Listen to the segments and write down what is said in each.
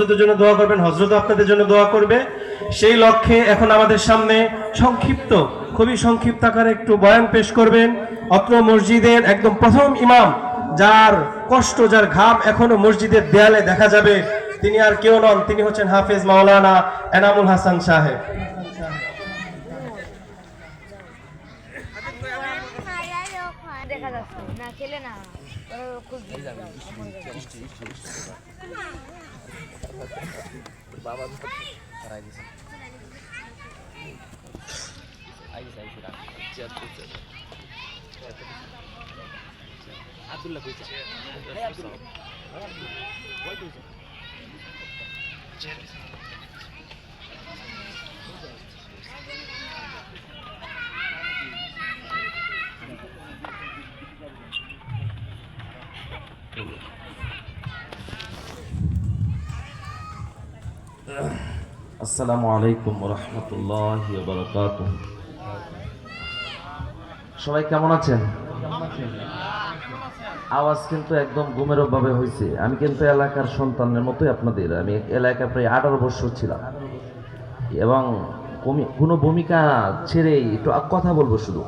হজরতের জন্য দোয়া করবেন, হজরত আপনাদের জন্য দোয়া করবে। সেই লক্ষ্যে এখন আমাদের সামনে খুবই সংক্ষিপ্ত আকারে একটু বয়ান পেশ করবেন অত্র মসজিদের একদম প্রথম ইমাম, যার কষ্ট, যার ঘাম এখনো মসজিদের দেয়ালে দেখা যাবে। তিনি আর কেউ নন, তিনি হচ্ছেন হাফেজ মাওলানা এনামুল হাসান সাহেব। দেখা যাচ্ছে না, খেলে না আব্দুল্লাহ কইছে আসসালামু আলাইকুম ওয়া রাহমাতুল্লাহি ওয়া বারাকাতুহু। সবাই কেমন আছেন? আওয়াজ কিন্তু একদম ঘুমের ভাবে হয়েছে। আমি কিন্তু এলাকার সন্তানের মতোই আপনাদের, আমি এলাকায় প্রায় 18 বছর ছিলাম এবং কোনো ভূমিকা ছেড়ে একটু কথা বলবো শুধু।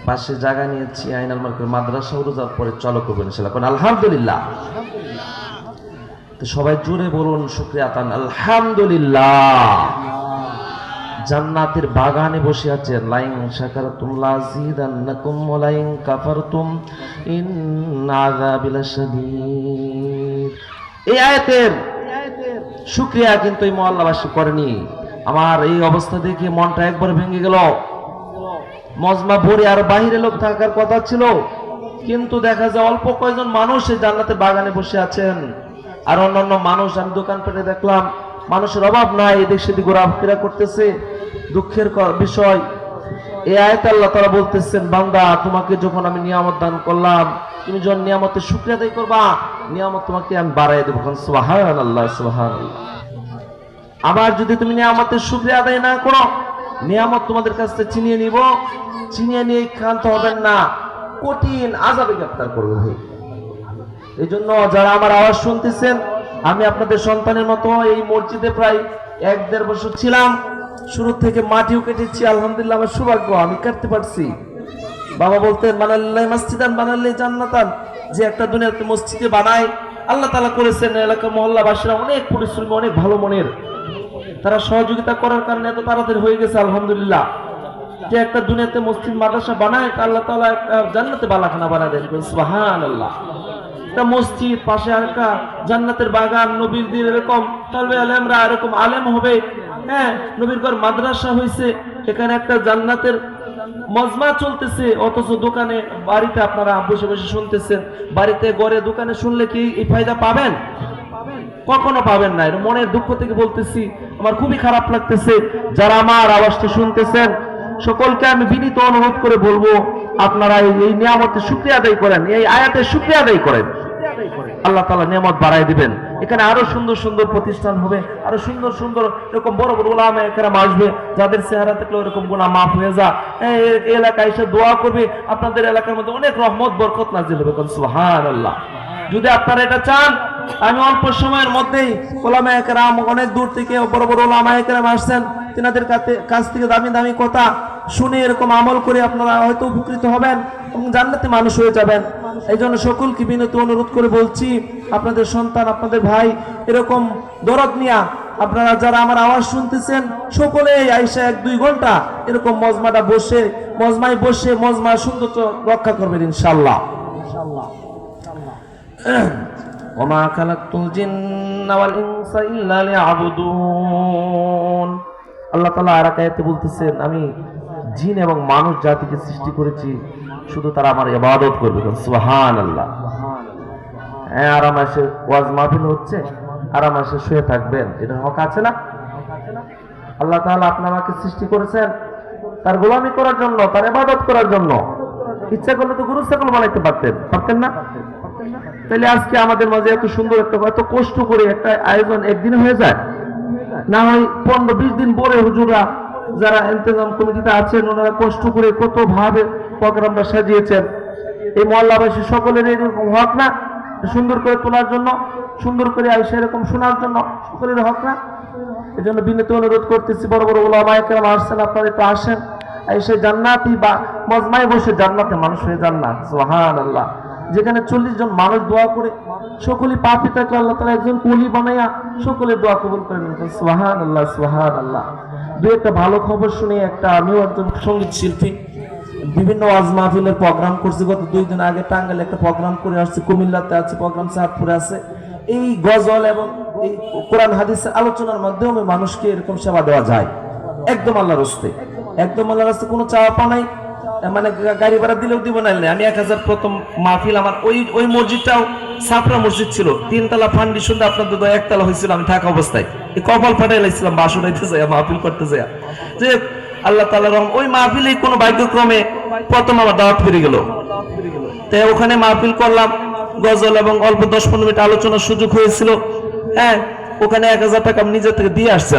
পাশে জায়গা নিয়েছি আইনাল মার্কেট মাদ্রাসা উরুজার পরে চলো করবেন ইনশাআল্লাহ। আলহামদুলিল্লাহ। তো সবাই জোরে বলুন শুকরিয়া তান আলহামদুলিল্লাহ। জান্নাতের বাগানে বসে আছেন। লাইন শাকারতুম লাযিদান্নাকুম ওয়া লাইন কাফারতুম ইন্না আযাবি লাশাদীদ। এই আয়াতের শুকরিয়া কিন্তু এই মহল্লাবাসী করেনি। আমার এই অবস্থা দেখে মনটা একবার ভেঙে গেল। মজমা ভরে আর বাহিরে লোক থাকার কথা ছিল, কিন্তু দেখা যায় অল্প কয়েকজন মানুষ এই জান্নাতের বাগানে বসে আছেন। আর অন্যান্য মানুষ, আমি দোকানপাটে দেখলাম মানুষের অভাব নাই, এদিক সেদিক ঘোরাফেরা করতেছে। দুঃখের বিষয়, এই আয়াতে আল্লাহ তাআলা বলতেছেন, বান্দা তোমাকে যখন আমি নিয়ামত দান করলাম, তুমি যখন নিয়ামতের শুকরিয়া আদায় করবা, নিয়ামত তোমাকে আমি বাড়াই দেবো। সুবহানাল্লাহ, সুবহানাল্লাহ। আবার যদি তুমি নিয়ামতের শুকরিয়া আদায় না করো, নিয়ামত তোমাদের কাছ থেকে ছিনিয়ে নিব। ছিনিয়ে নিয়ে ক্ষান্ত হবেন না, কঠিন আযাবে গ্রেফতার করবে ভাই। এই জন্য যারা আমার আওয়াজ শুনতেছেন, আমি আপনাদের সন্তানের মতো এই মসজিদে প্রায় 1-1.5 বছর ছিলাম। শুরু থেকে মাটিও কেটেছি, আলহামদুলিল্লাহ আমার সৌভাগ্য, আমি কাটতে পারছি। বাবা বলতেন বানাল্লাহি মসজিদান বানাল্লাহি জান্নাতান, যে একটা দুনিয়াতে মসজিদে বানায় আল্লাহ তাআলা করেছেন। এলাকা মহল্লাবাসীরা অনেক পরিশ্রমী, অনেক ভালো মনের, তারা সহযোগিতা করার কারণে এত তাড়াতাড়ি হয়ে গেছে আলহামদুলিল্লাহ। যে একটা দুনিয়াতে মসজিদ মাদ্রাসা বানায়, আল্লাহ তাআলা একটা জান্নাতে বালাখানা বানায় দেন। সুবহানাল্লাহ। একটা মসজিদ, পাশে আরেকটা জান্নাতের বাগান, নবীর দিন এরকম তালবে আলেমরা এরকম আলেম হবে। হ্যাঁ, নবীর ঘর মাদ্রাসা হয়েছে, এখানে একটা জান্নাতের মজমা চলতেছে, অথচ দোকানে বাড়িতে আপনারা বসে বসে শুনতেছেন। বাড়িতে ঘরে দোকানে শুনলে কি এই ফায়দা পাবেন? কখনো পাবেন না। এর মনের দুঃখ থেকে বলতেছি, আমার খুবই খারাপ লাগতেছে। যারা আমার আওয়াজটা শুনতেছেন সকলকে আমি বিনীত অনুরোধ করে বলবো, আপনারা এই নিয়ামতের শুকরিয়া আদায় করেন, এই আয়াতের শুকরিয়া আদায় করেন। আল্লাহ তাআলা নিয়ামত বাড়ায় দিবেন। এখানে আরো সুন্দর সুন্দর প্রতিষ্ঠান হবে, আরো সুন্দর সুন্দর এরকম বড় বড় উলামা একরাম আসবে, যাদের চেহারা দেখলে এরকম গুনাহ মাফ হয়ে যা। এই এলাকায় এসে দোয়া করবে, আপনাদের এলাকার মধ্যে অনেক রহমত বরকত নাজিল হবে। সুবহানাল্লাহ। যদি আপনারা এটা চান, আমি অল্প সময়ের মধ্যেই উলামা একরাম অনেক দূর থেকে বড় বড় উলামা একরাম আসছেন, তিনাদের কাছ থেকে দামি দামি কথা শুনে এরকম আমল করে আপনারা হয়তো উপকৃত হবেন এবং জান্নাতে মানুষ হয়ে যাবেন। এই জন্য সকলকে বিনীত অনুরোধ করে বলছি, আপনাদের সন্তান, আপনাদের ভাই এরকম দরদ নিয়া আপনারা যারা আমার আওয়াজ শুনতেছেন সকলেই আইসা 1-2 ঘন্টা এরকম মজমায় বসে মজমার সৌন্দর্য রক্ষা করবেন ইনশাআল্লাহ। ওমা খালাকতুল জিন্না ওয়াল ইনসা ইল্লা লিয়াবুদুন। আল্লাহ তাআলা আর এক আয়াতে বলতেছেন, আমি জিন এবং মানুষ জাতিকে সৃষ্টি করেছি শুধু তারা আমার ইবাদত করবে। সুবহানাল্লাহ। হ্যাঁ, আরাম এসে ওয়াজ মাহফিল হচ্ছে, আরাম এসে শুয়ে থাকবেন, এটা হক আছে না? আল্লাহ তাআলা আপনাকে সৃষ্টি করেছেন তার গোলামি করার জন্য, তার ইবাদত করার জন্য। ইচ্ছা করলে তো গরু ছাগল বানাইতে পারতেন না? তাহলে আজকে আমাদের মাঝে এত সুন্দর একটা, এত কষ্ট করে একটা আয়োজন একদিনে হয়ে যায় না? হয় 15-20 দিন পরে হুজুররা যারা ইন্তজাম কমিটিতে আছেন ওনারা কষ্ট করে কত ভাবে প্রোগ্রামটা সাজিয়েছেন। এই মহল্লাবাসী সকলের এরকম হক না? সুন্দর করে তোলার জন্য, সুন্দর করে আইসা এরকম শোনার জন্য সকলের হক না। এই জন্য বিনীত অনুরোধ করতেছি, বড় বড় ওলামায়ে কেরাম আসছেন, আপনারা একটু আসেন, এসে জান্নাতি বা মজমায় বসে জান্নাতে মানুষ হয়ে যান না। সুবহানাল্লাহ। যেখানে 40 জন মানুষ দোয়া করে, সকলেই পাপী থাকলে আল্লাহ তাআলা একজন কুলি বানাইয়া সকলের দোয়া কবুল করে নেন। সুবহানাল্লাহ, সুবহানাল্লাহ। দুই একটা ভালো খবর শুনে, আমিও একজন সঙ্গীত শিল্পী, বিভিন্ন ওয়াজ মাহফিলের প্রোগ্রাম করছি। গত 2 দিন আগে টাঙ্গাইলে একটা প্রোগ্রাম করে আসছি, কুমিল্লাতে আছে প্রোগ্রাম, চাঁদপুরে আছে। এই গজল এবং এই কোরআন হাদিসের আলোচনার মাধ্যমে মানুষকে এরকম সেবা দেওয়া যায়, একদম আল্লাহর রাস্তে, একদম আল্লাহর রাস্তে, কোনো চাওয়া পাওয়া নাই। মানে গাড়ি ভাড়া দিলেও দিব না। আমি 1000 প্রথম মাহফিল আমার ওই মসজিদটাও ছাপরা মসজিদ ছিল, 3 তলা ফাউন্ডেশন, আপনাদের 1 তলা হয়েছিল। আমি থাকা অবস্থায় এই কপাল ফাটাই লাগছিলাম বাসন হইতে যায়, মাহফিল করতে যায়। যে আল্লাহ তাআলার রহম, ওই মাহফিলে কোনো ভাগ্যক্রমে প্রথম আমার দাওয়াত ফিরে গেল। তাই ওখানে মাহফিল করলাম, গজল এবং অল্প 10-15 মিনিট আলোচনার সুযোগ হয়েছিল। হ্যাঁ, ওখানে 1000 টাকা আমি নিজের থেকে দিয়ে আসছি।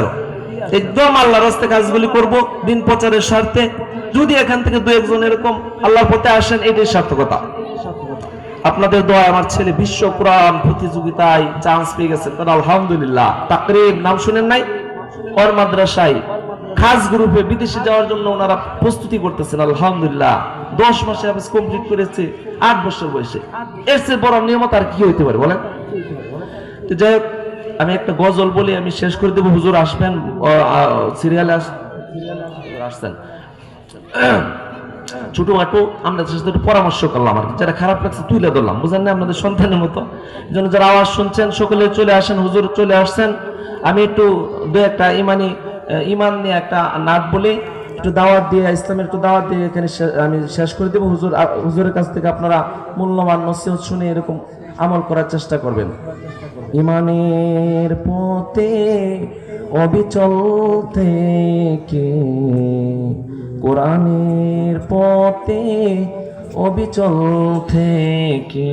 একদম আল্লাহর রাস্তায় কাজগুলি করব, দিন প্রচারের স্বার্থে। যদি এখান থেকে 2-1 জন এরকম আল্লাহর পথে আসেন, এটাই সার্থকতা। আপনাদের দোয়া আমার ছেলে বিশ্ব কোরআন প্রতিযোগিতায় চান্স পেয়ে গেছে, আলহামদুলিল্লাহ। তাকরিব নাম শুনেন নাই? ওর মাদ্রাসায় খাস গ্রুপে বিদেশে যাওয়ার জন্য ওনারা প্রস্তুতি করতেছেন, আলহামদুলিল্লাহ। 10 মাসে হাফেজ কমপ্লিট করেছে 8 বছর বয়সে। এর চেয়ে বড় নিয়মত আর কি হইতে পারে বলেন? তো যাই হোক, আমি একটা গজল বলি, আমি শেষ করে দেবো। হুজুর আসবেন, সিরিয়ালে আসছেন। ছোটখাটো আমরা সাথে পরামর্শ করলাম, আর যারা খারাপ লাগছে তুলে ধরলাম, বুঝেন না, আপনাদের সন্তানের মতো। এই জন্য যারা আওয়াজ শুনছেন সকলে চলে আসেন, হুজুর চলে আসছেন। আমি একটু 2-একটা ইমান নিয়ে একটা নাত বলি, একটু দাওয়াত দিয়ে, ইসলামের একটু দাওয়াত দিয়ে এখানে আমি শেষ করে দেবো। হুজুরের কাছ থেকে আপনারা মূল্যবান নসিহত শুনে এরকম আমল করার চেষ্টা করবেন। ইমানের পথে অবিচল থেকে, কোরআনের পথে অবিচল থেকে,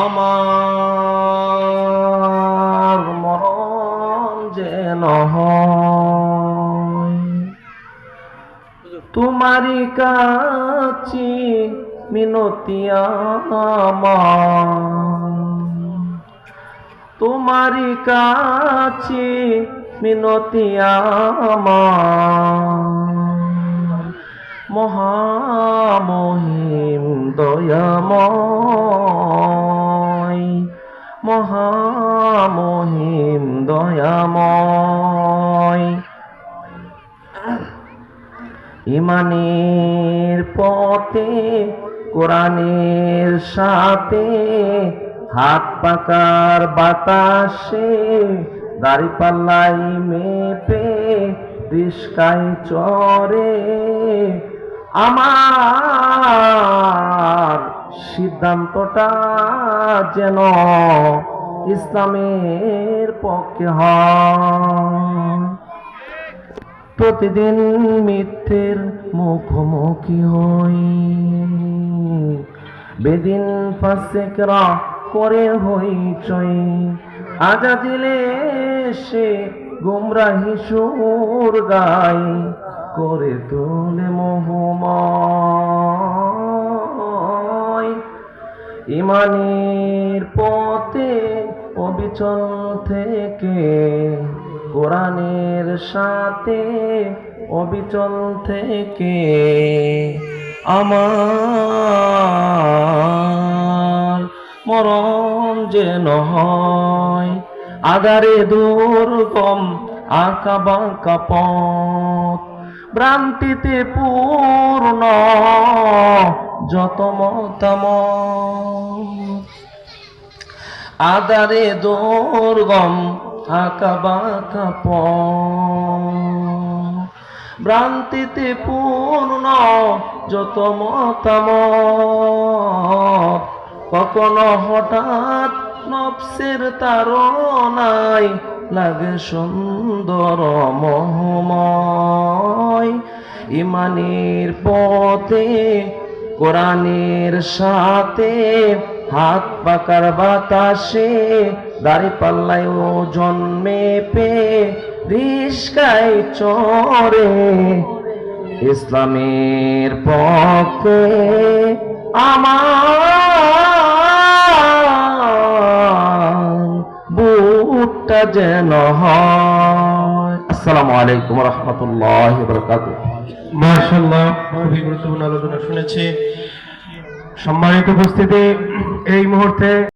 আমার মরণ যেন হয় তোমারই কাছে মিনতি আমার, তোমারই কাছে মিনতি আমার, মহামহিম দয়াময়, মহামহিম দয়াময়। ইমানের পথে কোরআনের সাথে, হাত পাকার বাতাসে দাড়ি পাল্লাই মেপে রিস্কায় চড়ে, আমার সিদ্ধান্তটা যেন ইসলামের পক্ষে হয়। প্রতিদিন মিথ্যের মুখোমুখি হই, বেদিন ফাসেকরা করে হইচই, আজাদিলে সে গুমরাহি সুর গাই, করে তোলে মোহময়। ইমানের পথে অবিচল থেকে, কোরআনের সাথে অবিচল থেকে, আমার মরণ যেন হয় আধারে দুর্গম আঁকা বাঁকা পথ, ভ্রান্তিতে পূর্ণ যত মতামত, আধারে দুর্গম আঁকা বাঁকা পথ, ভ্রান্তিতে পূর্ণ যত মতামত, কখনো হঠাৎ নফসের তাড়নায় লাগে সুন্দর মোহময়। ইমানের পথে কোরআনের সাথে, হাত পাকার বাতাসে দাড়ি পাল্লায় ওজন মেপে রিস্কায় চড়ে, ইসলামের পক্ষে আমার মনটা যেন হয়। আসসালামু আলাইকুম ওয়া রাহমাতুল্লাহি ওয়া বারাকাতুহু। মাশাআল্লাহ, খুবই গুরুত্বপূর্ণ আলোচনা শুনেছি। সম্মানিত উপস্থিতি, এই মুহূর্তে